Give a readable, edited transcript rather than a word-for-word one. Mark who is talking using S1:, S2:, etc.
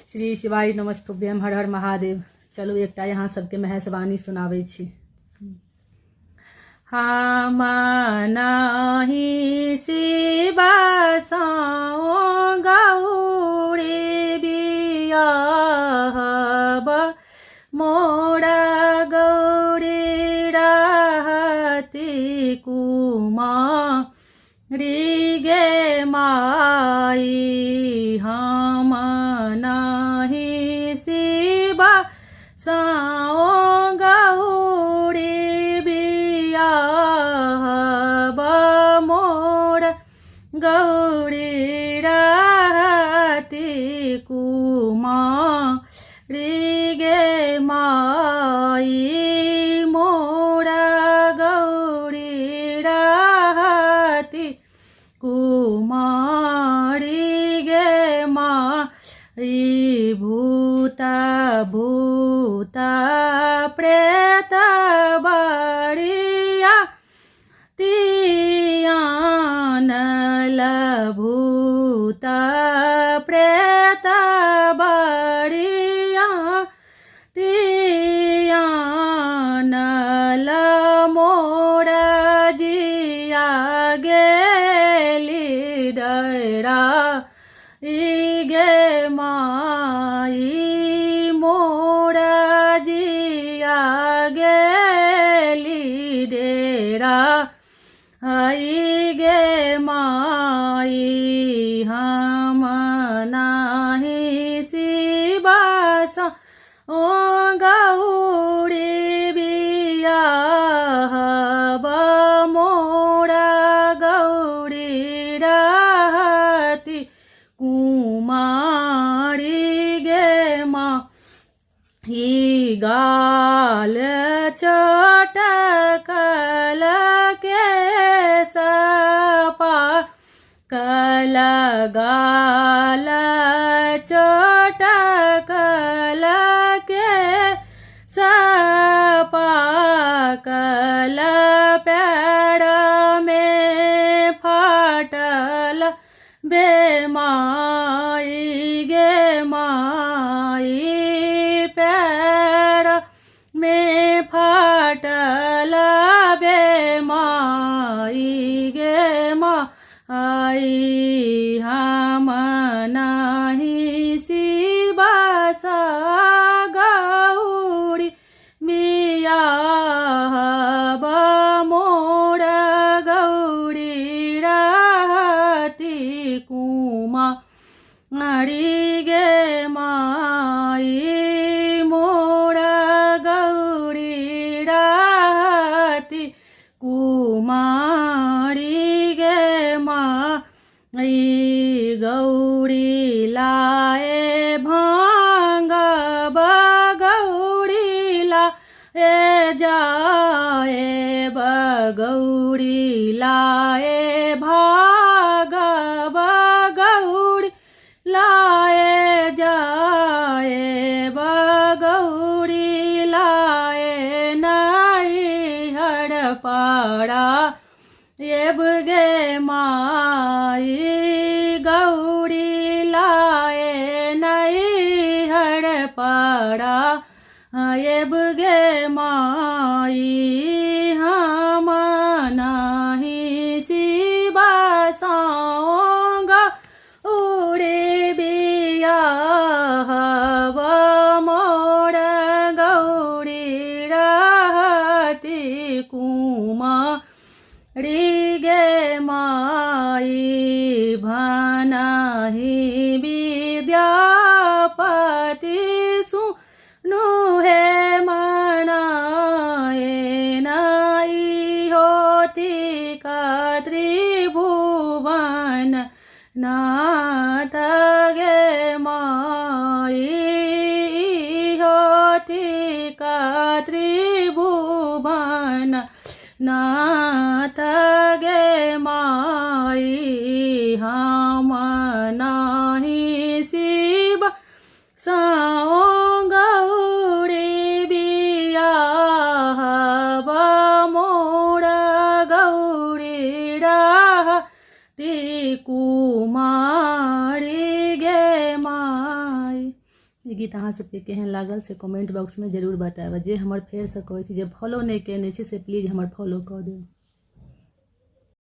S1: श्री शिवाय नमस्तुभ्यम, हर हर महादेव। चलू एकटा यहाँ सबके महेशवाणी सुनाबै छी। हम नाही शिवा सँ गौरी बियाहब, मोरा गौरी रहती कुमारी गे माई। हम नाही शिवा सँ गौरी बियाहब, मोरा गौरी रहती कुमारी गे माई। मोरा गौरी रहती कुमारी गे माई। भूत भूत प्रेत बड़िया तियानल, भूत प्रेत बड़िया तियानल, मोर जिया गेली डरा गे माई। मोर जिया गेली डेरा गे माई। हम नाही शिवा सँ गौरी बियाहब, मोरा गौरी रहती कुमारी गे माई। गाल चटकल केस पाकल, गाल चटकल केस पाकल, पैर में फाटल बेमाई गे माई। पैर में फाटल बेमाई गे माई। हम नाही शिवा सँ गौरी बियाहब, मोरा गौरी रहती कुमारी गे माई। मोरा गौरी रहती कुमारी गे माई। गौरी लाए भांगब, गौरी लाए जाएब, गौरी लाए भागब, गौरी लाए जाएब, गौरी लाए नैहर पारा एब गे माई। गौरी लाए नैहर पारा एब गे माई। हम नाही शिवा सँ गौरी बियाहब, मोरा गौरी रहती कुमारी गे माई। भनहि विद्यापति सुनु हे मनाए, नाई होती का त्रिभुवन नाथ गे माई। होती का त्रिभुवन नाथ गे माई। हम नाही शिवा सँ गौरी बियाहब, मोरा गौरी रहती कुमारी गे माई। ई गीत अहाँ सबके केहन लागल से कमेंट बॉक्स में जरूर बताएब। जे हमर फेर से कहै छी जे फॉलो नहीं केने छी से प्लीज हमर फॉलो कऽ देब।